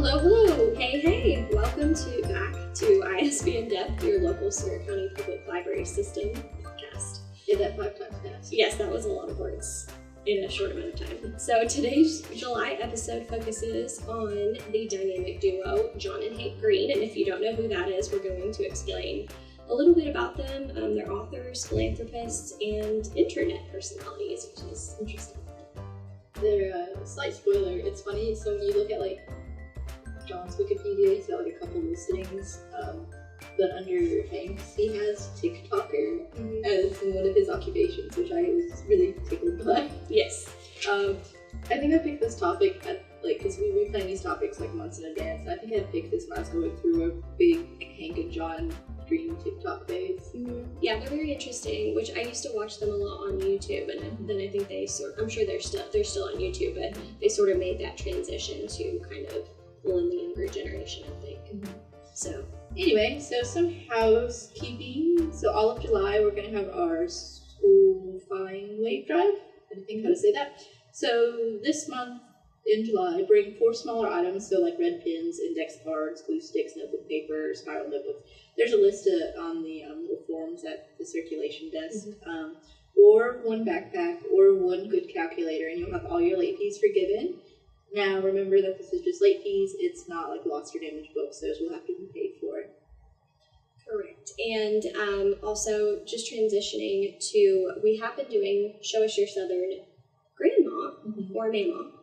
Hello. Hey. Welcome back to ISBN-Depth, your local Seward County Public Library System podcast. Did that 5 times fast. Yes, that was a lot of words in a short amount of time. So today's July episode focuses on the dynamic duo, John and Hank Green. And if you don't know who that is, we're going to explain a little bit about them. They're authors, philanthropists, and internet personalities, which is interesting. They're slight spoiler. It's funny. So when you look at John's Wikipedia, he's got a couple listings. But under Hank's, he has TikToker as one of his occupations, which I was really tickled by. Yes. I think I picked this topic because we plan these topics months in advance. And I think I picked this when I was going through a big Hank and John Green TikTok phase. Yeah, they're very interesting, which I used to watch them a lot on YouTube, and then I think I'm sure they're still on YouTube, but they sort of made that transition to kind of in the younger generation, I think. So anyway, some housekeeping. So all of July, we're going to have our school fine wave drive. I think how to say that. So this month in July, bring 4 smaller items, so red pens, index cards, glue sticks, notebook paper, spiral notebooks. There's a list on the little forms at the circulation desk. Or 1 backpack, or 1 good calculator, and you'll have all your late fees forgiven. Now, remember that this is just late fees. It's not lost or damaged books. Those will have to be paid for. Correct. And also, just transitioning to, we have been doing Show Us Your Southern Grandma or Mama.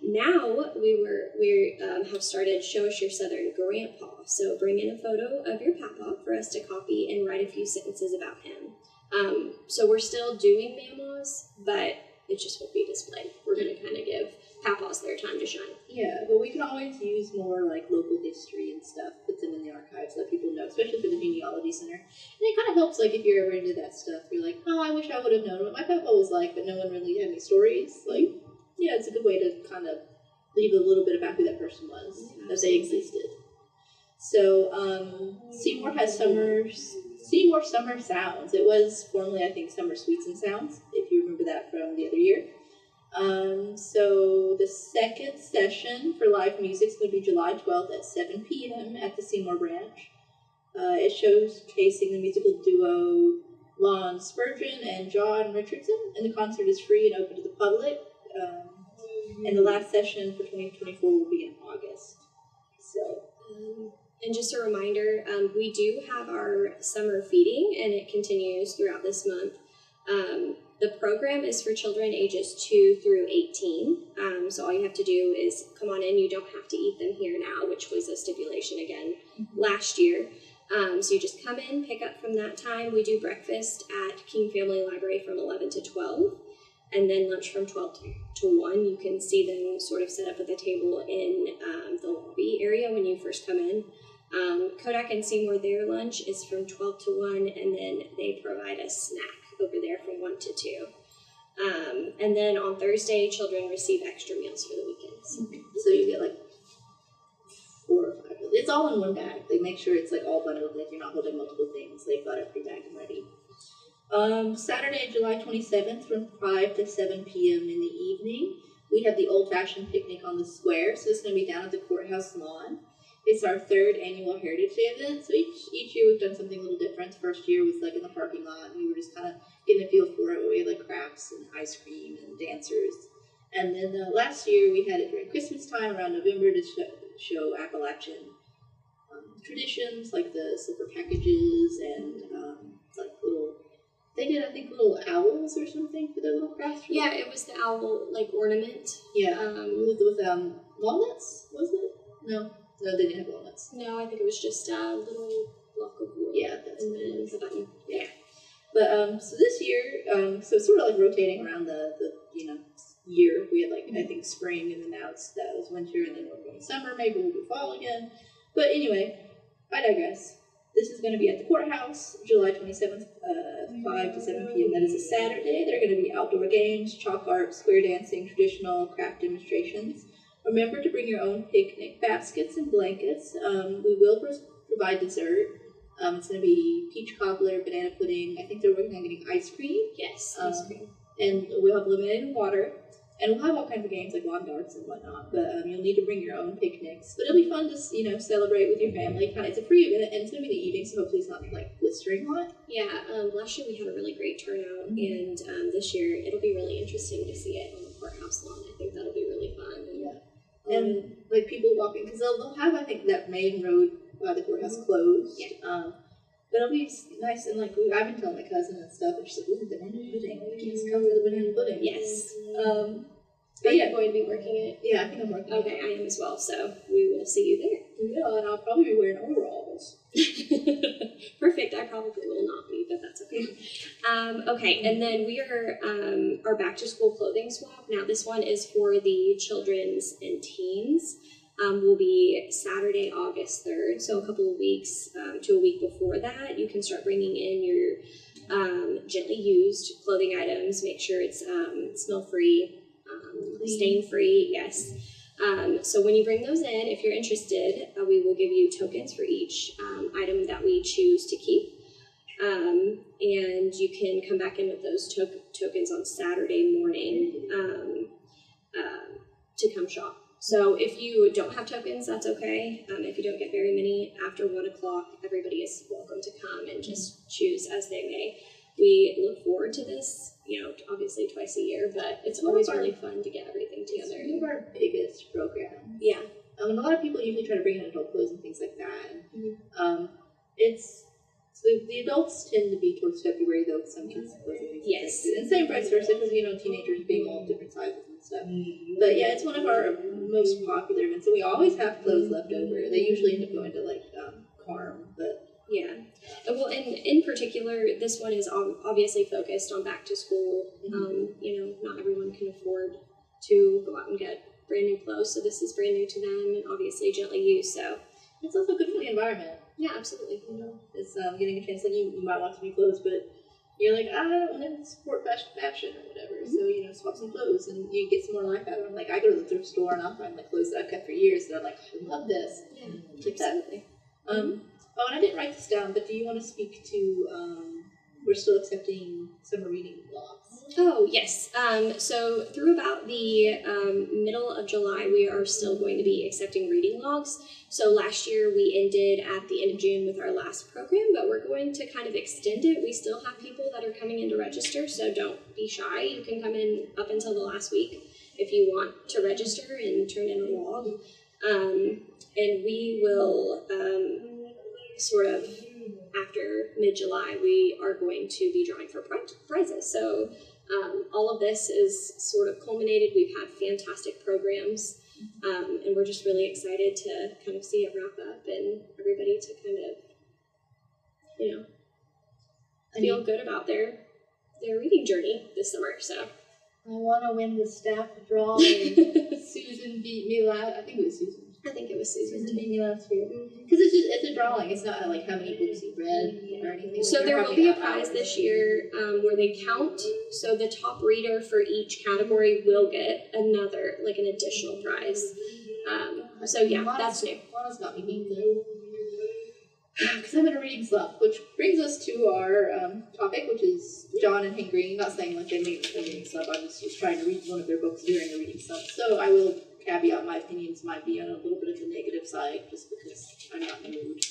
Now, we have started Show Us Your Southern Grandpa. So bring in a photo of your papa for us to copy and write a few sentences about him. So we're still doing Mamas, but it just won't be displayed. We're going to kind of give papas their time to shine. Yeah, but we can always use more local history and stuff, put them in the archives, let people know, especially for the genealogy center. And it kind of helps if you're ever into that stuff, you're oh, I wish I would have known what my papa was like, but no one really had any stories. Yeah, it's a good way to kind of leave a little bit about who that person was, that they existed. So, Seymour has Seymour Summer Sounds. It was formerly, I think, Summer Sweets and Sounds, if you remember that from the other year. So the second session for live music is going to be July 12th at 7 p.m. at the Seymour branch. It shows casing the musical duo Lon Spurgeon and John Richardson, and the concert is free and open to the public. And the last session for 2024 will be in August. So, and just a reminder, we do have our summer feeding, and it continues throughout this month. The program is for children ages 2 through 18. So all you have to do is come on in. You don't have to eat them here now, which was a stipulation again last year. So you just come in, pick up from that time. We do breakfast at King Family Library from 11 to 12, and then lunch from 12 to 1. You can see them sort of set up at the table in the lobby area when you first come in. Kodak and Seymour, their lunch is from 12 to 1, and then they provide a snack over there from 1 to 2. And then on Thursday, children receive extra meals for the weekends. So you get 4 or 5. It's all in one bag. They make sure it's all bundled, you're not holding multiple things. They've got every bag ready. Saturday, July 27th from 5 to 7 p.m. in the evening, we have the old-fashioned picnic on the square. So it's going to be down at the courthouse lawn. It's our 3rd annual Heritage Day event, so each year we've done something a little different. The first year was in the parking lot, and we were just kind of getting a feel for it. We had crafts and ice cream and dancers. And then last year we had it during Christmas time, around November, to show Appalachian traditions, the silver packages and they did, I think, little owls or something for their little crafts. Yeah, it was the owl, ornament. Yeah, with walnuts, was it? No, they didn't have walnuts. No, I think it was just a little block of wood. Yeah, that's and then the button. Yeah. But, so this year, so it's sort of rotating around the year. We had, I think, spring, and then now that was winter, and then we're going summer, maybe we'll do fall again. But anyway, I digress. This is going to be at the courthouse, July 27th, 5 to 7 p.m. That is a Saturday. There are going to be outdoor games, chalk art, square dancing, traditional craft demonstrations. Remember to bring your own picnic baskets and blankets. We will provide dessert. It's going to be peach cobbler, banana pudding. I think they're working on getting ice cream. Yes, ice cream. And we'll have lemonade and water. And we'll have all kinds of games like lawn darts and whatnot, but you'll need to bring your own picnics. But it'll be fun to, celebrate with your family. It's a free event, and it's going to be in the evening, so hopefully it's not like blistering hot. Yeah, last year we had a really great turnout, and this year it'll be really interesting to see it on the courthouse lawn. I think that'll be really fun. And like people walking, because they'll have, I think, that main road by the courthouse closed. Yeah. But it'll be nice, and like I've been telling my cousin and stuff, and she's like, "Ooh, banana pudding! Let's come to the banana pudding." Yes. But are you going to be working it? Yeah, I think I'm working. Okay, I am as well. So we will see you there. Yeah, and I'll probably be wearing overalls. Perfect. I probably will not be, but that's okay. Okay, and then we are our back to school clothing swap. Now this one is for the children's and teens. Will be Saturday, August 3rd, so a couple of weeks to a week before that. You can start bringing in your gently used clothing items. Make sure it's smell-free, stain-free, yes. So when you bring those in, if you're interested, we will give you tokens for each item that we choose to keep. And you can come back in with those tokens on Saturday morning to come shop. So if you don't have tokens, that's okay. If you don't get very many, after 1 o'clock, everybody is welcome to come and just choose as they may. We look forward to this, obviously twice a year, but it's always really fun to get everything together. It's one of our biggest programs. Yeah. A lot of people usually try to bring in adult clothes and things like that. Mm-hmm. The adults tend to be towards February, though, some kids clothing. Yes. And same vice versa, because, teenagers being all different sizes and stuff. But yeah, it's one of our most popular events, and we always have clothes left over. They usually end up going to, Carm, but... Yeah. Well, in particular, this one is obviously focused on back to school. Mm-hmm. Not everyone can afford to go out and get brand new clothes, so this is brand new to them and obviously gently used, so... It's also good for the environment. Yeah, absolutely. It's getting a chance, you might want some new clothes, but you're like, I don't want to support fashion or whatever, so, swap some clothes, and you get some more life out of them. Like, I go to the thrift store, and I'll find, clothes that I've kept for years, and I'm like, I love this. Yeah, absolutely. And I didn't write this down, but do you want to speak to, we're still accepting summer reading blogs? Oh, yes. So through about the middle of July, we are still going to be accepting reading logs. So last year we ended at the end of June with our last program, but we're going to kind of extend it. We still have people that are coming in to register, so don't be shy. You can come in up until the last week if you want to register and turn in a log. And we will sort of, after mid-July, we are going to be drawing for prizes. So all of this is sort of culminated. We've had fantastic programs, and we're just really excited to kind of see it wrap up and everybody to kind of, feel good about their reading journey this summer. So I want to win the staff drawing. Susan beat me last. I think it was Susan. I think it was Susan. Susan beat me last year. Because it's a drawing. It's not like how many books you've read or anything. So there will be a prize this year where they count. So the top reader for each category will get another, an additional prize. So yeah, that's new. Lana's got me beat though. Because I'm in a reading slump, which brings us to our topic, which is John and Hank Green. Not saying they made a reading slump. I'm just trying to read one of their books during the reading slump. So I will caveat my opinions might be on a little bit of the negative side, just because I'm not in the mood.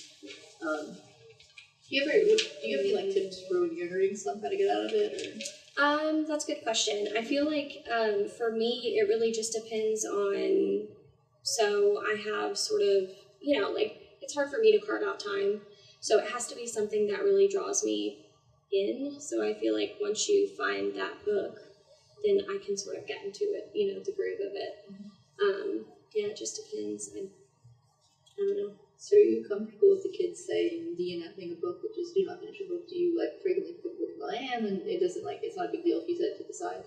Do you have any tips for when you're in a reading slump, how to get out of it? Or? That's a good question. I feel like for me, it really just depends on. So I have sort of, it's hard for me to carve out time. So it has to be something that really draws me in. So I feel like once you find that book, then I can sort of get into it, the groove of it. It just depends. I don't know. So are you comfortable with the kids saying DNFing a book, which is do not finish a book? Do you frequently put the book in my hand and it doesn't it's not a big deal if you set it to the side?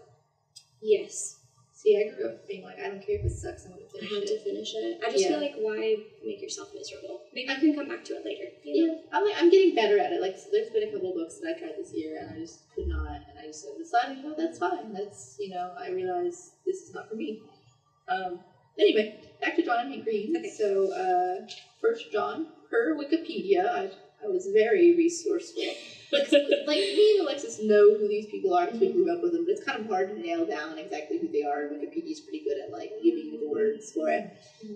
Yes. See, I grew up being I don't care if it sucks, I'm going to finish it. I have to finish it. I just feel like, why make yourself miserable? Maybe I can come back to it later. Yeah, I'm getting better at it. There's been a couple of books that I tried this year, and I just could not, and I just decided, that's fine. That's, I realize this is not for me. Anyway, back to John and Hank Green. Okay. So, first John, per Wikipedia, I was very resourceful. Like, me and Alexis know who these people are because we grew up with them, but it's kind of hard to nail down exactly who they are. Wikipedia's pretty good at, like, giving you the words for it.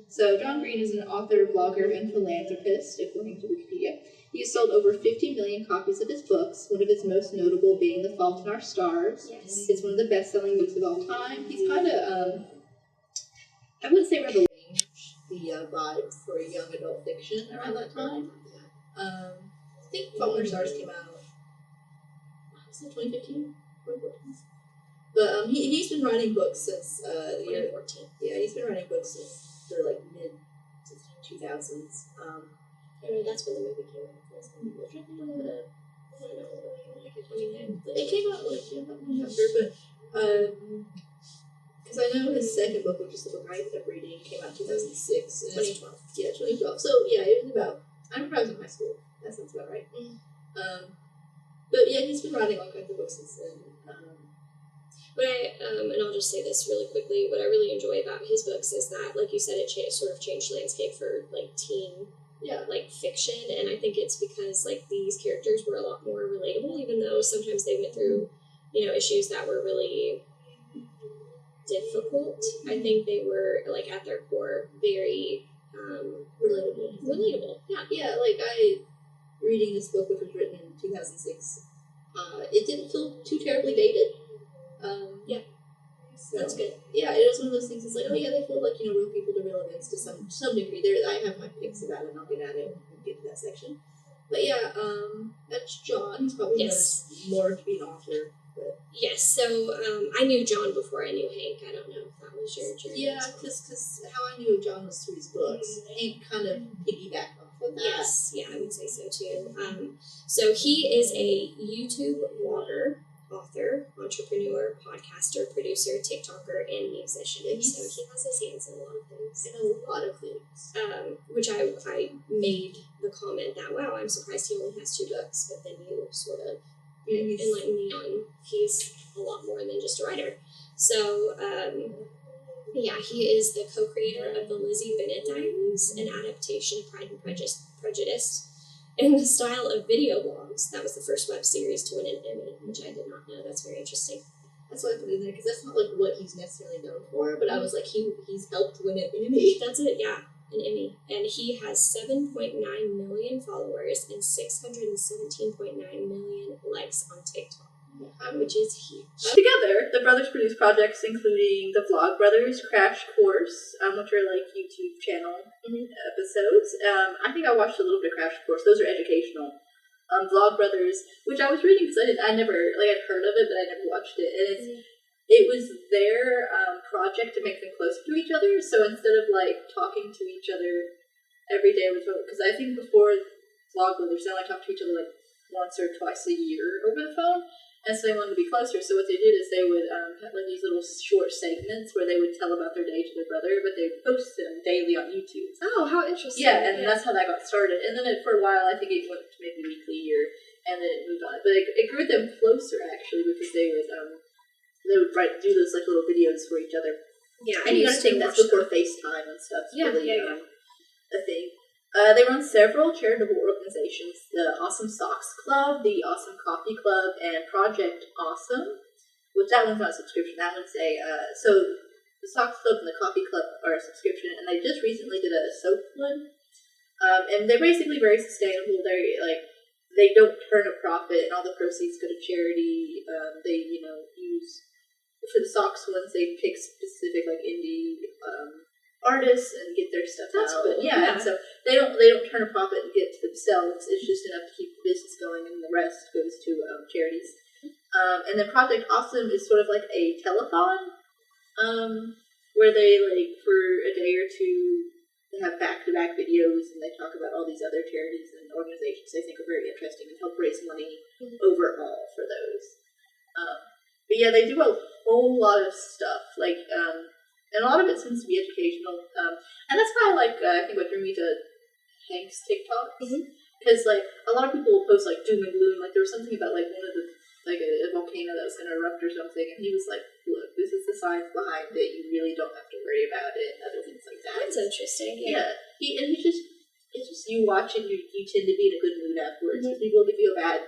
So, John Green is an author, blogger, and philanthropist, according to Wikipedia. He has sold over 50 million copies of his books, one of his most notable being The Fault in Our Stars. Yes. It's one of the best-selling books of all time. He's kind of, I wouldn't say revolutionary, the vibe for young adult fiction around that time. I think Fault in Our Stars came out, was it 2015? 2014? But he's been writing books since the year 2014. Yeah, he's been writing books since the like mid 2000s. That's when the movie came out. It came out like after, but because I know his second book, which is the book I ended up reading, came out in 2006. 2012. Yeah, 2012. So yeah, it was about. I remember I was in high school. That sounds about right. But yeah, he's been writing all kinds of books since then. And I'll just say this really quickly, what I really enjoy about his books is that, like you said, it sort of changed landscape for, like, teen, like, fiction, and I think it's because, like, these characters were a lot more relatable, even though sometimes they went through, issues that were really difficult. I think they were, like, at their core, very, relatable. Yeah, like, reading this book, which was written in 2006, it didn't feel too terribly dated. So, that's good. Yeah, it was one of those things. It's like, oh yeah, they feel like real people to real events to some degree. I have my picks about it, and I'll get at it and get to that section. But yeah, that's John. He's probably more to be an author. But yes. So I knew John before I knew Hank. I don't know if that was your journey. Yeah, because how I knew John was through his books. Hank kind of piggybacked off of that. Yes, yeah, I would say so too. So he is a YouTube blogger, author, entrepreneur, podcaster, producer, TikToker, and musician. So he has his hands in a lot of things. Which I made the comment that, wow, I'm surprised he only has 2 books, but then you sort of enlightened me on he's a lot more than just a writer. So, he is the co-creator of the Lizzie Bennet Diaries, an adaptation of Pride and Prejudice, in the style of video blogs. That was the first web series to win an Emmy, which I did not know. That's very interesting. That's why I put it in there, because that's not like what he's necessarily known for, but I was like, he's helped win an Emmy. That's it, yeah, an Emmy. And he has 7.9 million followers and 617.9 million likes on TikTok, which is huge. Together, the brothers produce projects including the Vlog Brothers Crash Course, which are like YouTube channel episodes. I think I watched a little bit of Crash Course. Those are educational. Vlog Brothers, which I was reading because I'd never, I'd heard of it, but I never watched it. And it was their project to make them closer to each other. So instead of talking to each other every day, because I think before Vlog Brothers, they only talked to each other once or twice a year over the phone. And so they wanted to be closer. So what they did is they would have these little short segments where they would tell about their day to their brother, but they would post them daily on YouTube. Oh, how interesting. Yeah, and that's how that got started. And then for a while, I think it went to maybe weekly and then it moved on. But it grew them closer, actually, because they would do those little videos for each other. Yeah, and you gotta think that's before FaceTime and stuff. Yeah, really, a thing. They run several charitable organizations: the Awesome Socks Club, the Awesome Coffee Club, and Project Awesome. Which that one's not a subscription. That one's so the Socks Club and the Coffee Club are a subscription, and they just recently did a soap one. And they're basically very sustainable. They don't turn a profit, and all the proceeds go to charity. They use for the socks ones. They pick specific indie artists and get their stuff out. Cool. Yeah, and so they don't turn a profit and get to themselves. It's just enough to keep the business going, and the rest goes to charities. And then Project Awesome is sort of like a telethon, where they for a day or two they have back-to-back videos and they talk about all these other charities and organizations they think are very interesting and help raise money overall for those. But yeah, they do a whole lot of stuff and a lot of it seems to be educational. And that's why I think what drew me to Hank's TikToks. Because a lot of people will post doom and gloom. There was something about one of the a volcano that was going to erupt or something, and he was like, "Look, this is the science behind it. You really don't have to worry about it," and other things like that. That's interesting. Yeah. It's just you watch and you tend to be in a good mood afterwards. Because people give you a bad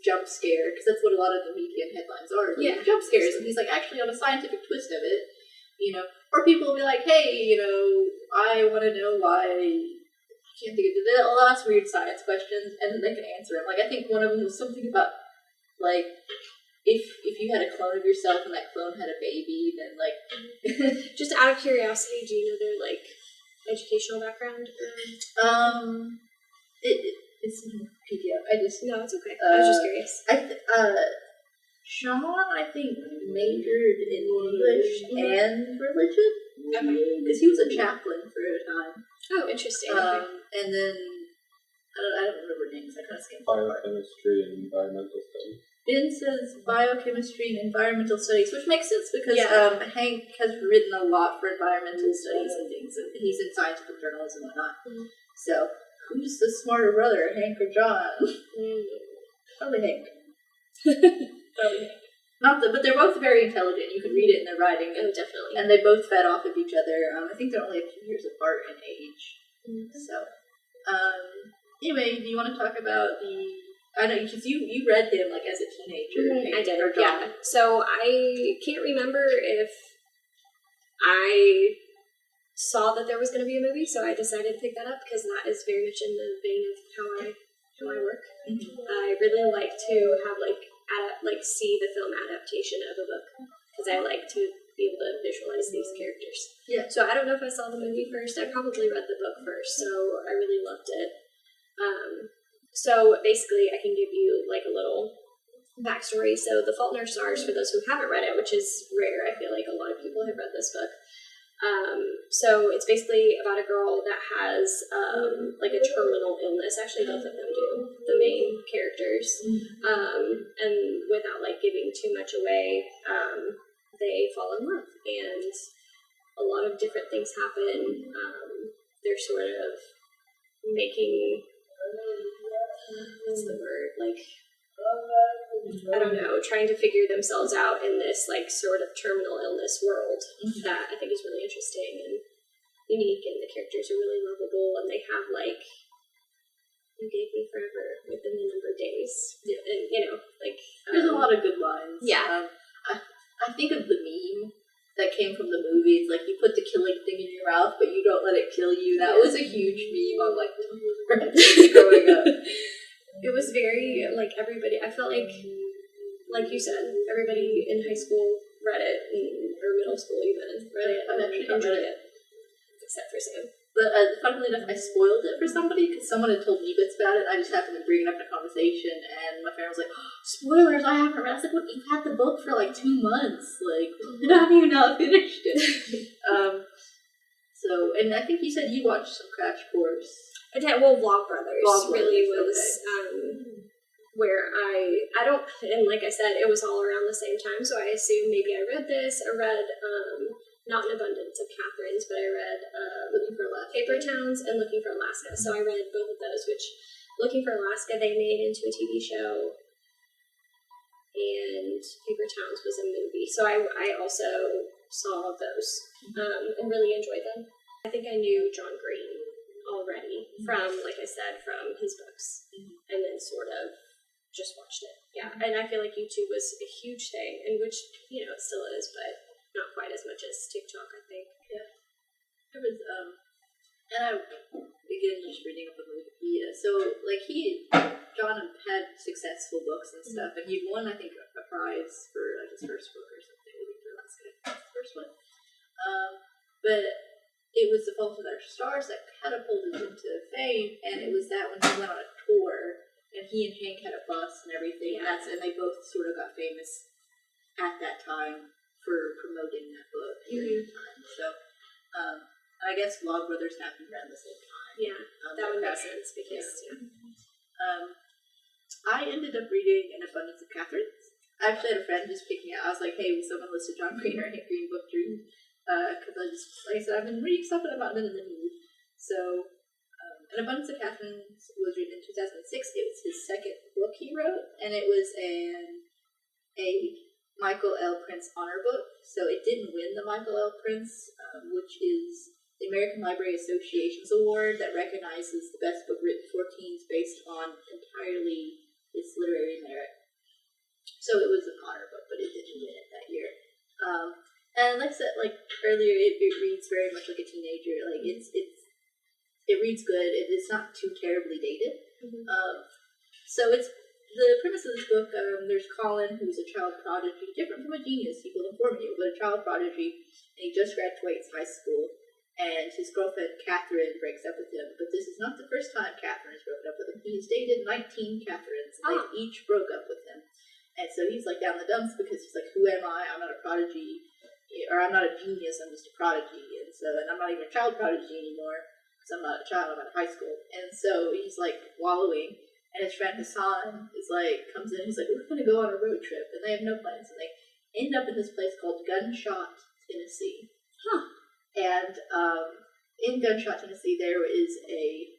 jump scare, because that's what a lot of the media and headlines are. Like, jump scares, and he's like, actually, on a scientific twist of it, or people will be like, hey, I want to know why. I can't think of it. I'll ask weird science questions, and then they can answer them. Like, I think one of them was something about, like, if you had a clone of yourself and that clone had a baby, then, like... Just out of curiosity, do you know their, like, educational background? It's in PDF. No, it's okay. I was just curious. Sean, I think, majored in English and religion. Okay. Because he was a chaplain for a time. Oh, interesting. Okay. And then, I don't remember names. I kind of skipped that part. Biochemistry and environmental studies. Ben says biochemistry and environmental studies, which makes sense because Hank has written a lot for environmental studies and things, and he's in scientific journals and whatnot. Mm-hmm. So, who's the smarter brother, Hank or John? Probably Hank. Probably Hank. But they're both very intelligent. You can read it in their writing. Oh, definitely. And they both fed off of each other. I think they're only a few years apart in age. Mm-hmm. So, anyway, do you want to talk about I know, because you read him, like, as a teenager. I did, yeah. So, I can't remember if I saw that there was going to be a movie, so I decided to pick that up, because that is very much in the vein of how I work. Mm-hmm. I really like to have, see the film adaptation of a book, because I like to be able to visualize these characters. Yeah. So, I don't know if I saw the movie first. I probably read the book first, so I really loved it. So basically, I can give you like a little backstory. So The Fault in Our Stars, for those who haven't read it, which is rare, I feel like a lot of people have read this book. So it's basically about a girl that has like a terminal illness. Actually, both of them do, the main characters. And without like giving too much away, they fall in love, and a lot of different things happen. They're sort of making... what's the word? Like, I don't know, trying to figure themselves out in this, like, sort of terminal illness world that I think is really interesting and unique, and the characters are really lovable, and they have, like, you gave me forever within the number of days. And, like... there's a lot of good lines. Yeah. I think of the meme that came from the movie. It's like, you put the killing thing in your mouth, but you don't let it kill you. That was a huge meme on, like, growing up. It was very, like, everybody, I felt like you said, everybody in high school read it, or middle school even, read it, and enjoyed it. Except for Sam. But funnily enough, I spoiled it for somebody, because someone had told me bits about it. I just happened to bring it up in a conversation, and my friend was like, oh, spoilers, I haven't read it. I was like, what, you've had the book for like 2 months. Like, have you not finished it? So, and I think you said you watched some Crash Course. I did, well, Vlogbrothers really was, where I don't, and like I said, it was all around the same time, so I assume maybe I read this. I read, not an abundance of Catherine's, but I read Looking for Alaska. Paper Towns and Looking for Alaska. So I read both of those, which Looking for Alaska they made into a TV show, and Paper Towns was a movie. So I also saw those and really enjoyed them. I think I knew John Green already from, like I said, from his books, and then sort of just watched it. Yeah, and I feel like YouTube was a huge thing, and which, it still is, but not quite as much as TikTok, I think. Yeah. There was, and I began just reading up on Wikipedia. So, like, John had successful books and stuff, and he won, I think, a prize for, like, his first book or something, Looking for Alaska, first one. But it was The Fault in Our Stars that catapulted him to fame, and it was that when he went on a tour, and he and Hank had a bus and everything, and they both sort of got famous at that time for promoting that book during the time. So, I guess Vlogbrothers happened around the same time. Yeah, that would make sense because, I ended up reading An Abundance of Catherine's. I actually had a friend just picking out. I was like, hey, will someone list a John Green or Hank Green book to read? Because like I said, I've been reading stuff and I'm not in the mood. So, An Abundance of Catherine's was written in 2006. It was his second book he wrote, and it was a Michael L. Prince honor book. So it didn't win the Michael L. Prince, which is the American Library Association's award that recognizes the best book written for teens based on entirely its literary merit. So it was a Connor book, but it didn't win it that year. And like I said, like earlier, it reads very much like a teenager. Like it reads good. It's not too terribly dated. So it's the premise of this book. There's Colin, who's a child prodigy, different from a genius. He will inform you, but a child prodigy, and he just graduates high school. And his girlfriend Catherine breaks up with him. But this is not the first time Catherine has broken up with him. He has dated 19 Catherines, and they each broke up with him. And so he's like down the dumps because he's like, who am I? I'm not a prodigy, or I'm not a genius. I'm just a prodigy. And I'm not even a child prodigy anymore because I'm not a child. I'm out of high school. And so he's like wallowing. And his friend Hassan is like, comes in. He's like, we're going to go on a road trip, and they have no plans. And they end up in this place called Gunshot, Tennessee. And in Gunshot, Tennessee, there is a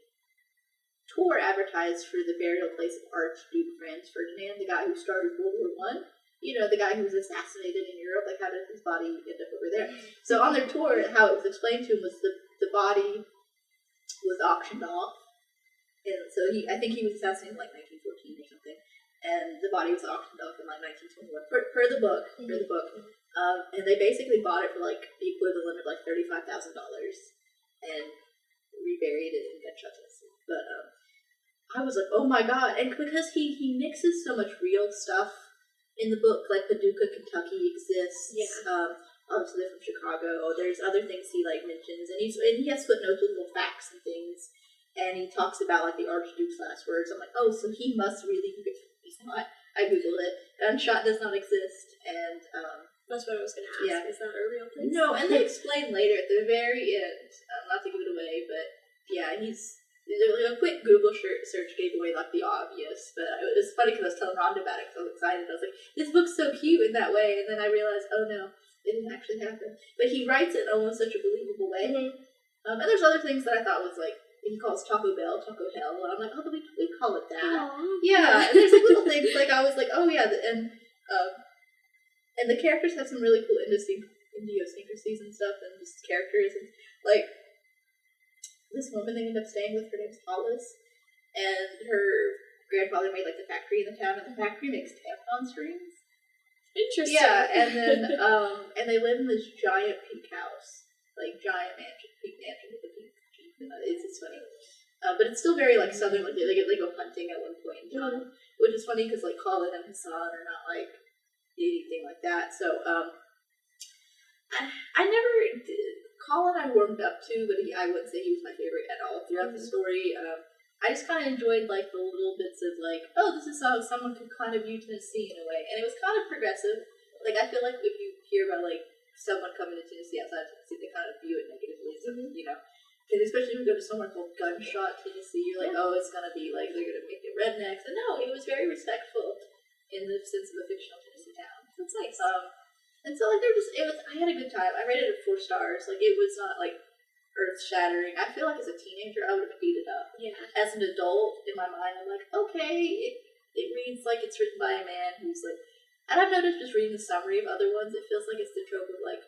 tour advertised for the burial place of Archduke Franz Ferdinand, the guy who started World War I. You know, the guy who was assassinated in Europe. Like, how did his body end up over there? So on their tour, how it was explained to him was the body was auctioned off. And so I think he was assassinated in like 1914 or something. And the body was auctioned off in like 1921 per the book. And they basically bought it for like the equivalent of like $35,000 and reburied it in Gunshot, Tennessee. But I was like, oh my god! And because he mixes so much real stuff in the book, like Paducah, Kentucky exists. Obviously they're from Chicago. There's other things he like mentions, and he has footnotes with little facts and things. And he talks about like the Archduke's last words. I'm like, oh, so he must really be. He's not. I googled it. Gunshot does not exist, and that's what I was going to ask. Is that a real place? No, and they explain later at the very end. Not to give it away, but yeah, a quick Google search gave away like the obvious. But it was funny because I was telling Rhonda about it because I was excited. I was like, this book's so cute in that way, and then I realized, oh no, it didn't actually happen. But he writes it in almost such a believable way. And there's other things that I thought was like. He calls Taco Bell Taco Hell, and I'm like, oh, we call it that. Aww. Yeah, and there's like little things like I was like, oh yeah, and the characters have some really cool idiosyncrasies and stuff, and just characters, and like this woman they ended up staying with, her name's Hollis, and her grandfather made like the factory in the town, and the factory makes tampon strings. Interesting. Yeah, and then and they live in this giant pink house, like giant mansion, pink mansion with a pink. It's funny, but it's still very like southern. Like they go hunting at one point in time, which is funny because like Colin and Hassan are not like anything like that. So I never did. Colin I warmed up to, but I wouldn't say he was my favorite at all throughout the story. I just kind of enjoyed like the little bits of like, oh, this is how someone could kind of view Tennessee in a way, and it was kind of progressive. Like I feel like if you hear about like someone coming to Tennessee outside of Tennessee, they kind of view it negatively. So, you know. And especially if you go to somewhere called Gunshot, Tennessee, you're like, oh, it's going to be like, they're going to make it rednecks. And no, it was very respectful in the sense of a fictional Tennessee town. That's nice. And so, like, I had a good time. I rated it 4 stars. Like, it was not, like, earth-shattering. I feel like as a teenager, I would have beat it up. Yeah. As an adult, in my mind, I'm like, okay, it reads like it's written by a man who's, like, and I've noticed just reading the summary of other ones, it feels like it's the trope of, like,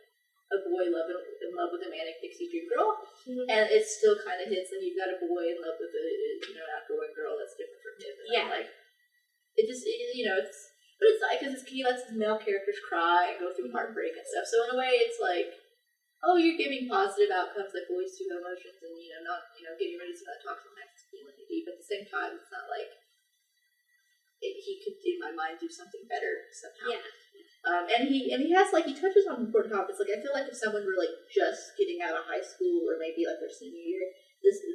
a boy in love with a manic pixie dream girl, and it still kind of hits. Like you've got a boy in love with an outgoing girl that's different from him. And like it just but it's like because he lets his male characters cry and go through heartbreak and stuff. So in a way, it's like, oh, you're giving positive outcomes like boys to emotions and not getting rid of some of that toxic masculinity. But at the same time, it's not like he could in my mind do something better somehow. Yeah. And he touches on important topics. Like I feel like if someone were like just getting out of high school or maybe like their senior year,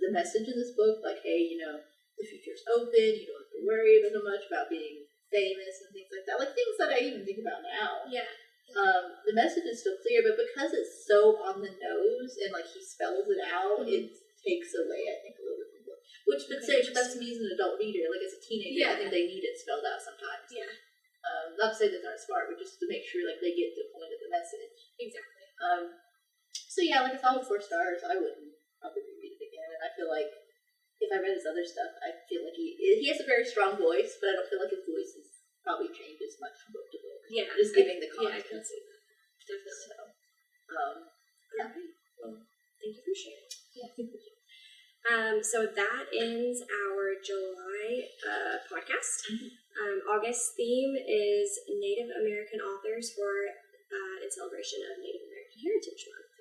the message in this book, like, hey, the future's open. You don't have to worry so much about being famous and things like that. Like things that I even think about now. Yeah. The message is still clear, but because it's so on the nose and like he spells it out, it takes away, I think, a little bit from the book. Which, but that's me as an adult reader. Like as a teenager, I think they need it spelled out sometimes. Yeah. Not to say that they're not smart, but just to make sure like they get the point of the message. Exactly. So yeah, like it's all 4 stars. I wouldn't probably read it again, and I feel like if I read his other stuff, I feel like he has a very strong voice, but I don't feel like his voice has probably changed as much from book to book. Yeah, just giving the context. Yeah, I can see that. Definitely. So, yeah. Okay. Well, thank you for sharing. Yeah. So that ends our July podcast. August theme is Native American authors for in celebration of Native American Heritage Month,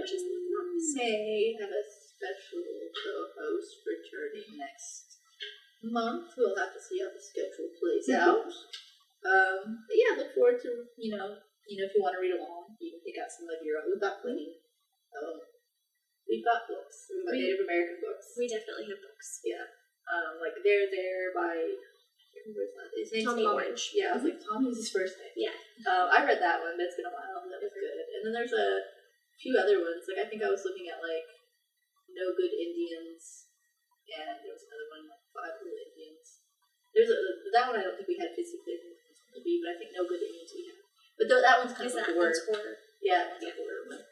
which is nice. May have a special co-host returning next month. We'll have to see how the schedule plays out. But yeah, look forward to if you want to read along, you can pick out some of your own. We've got plenty. We've got books. We've got Native American books. We definitely have books. Yeah. Like They're There by his name's Tommy Orange. Yeah, I was like, Tommy's his first name. Yeah. I read that one, but it's been a while. That was good. And then there's a few other ones. Like I think I was looking at like No Good Indians, and there was another one like Five Little Indians. There's that one I don't think we had physically, but I think No Good Indians we have. But that one's kind of like a word. Horror? Yeah, it's a horror one.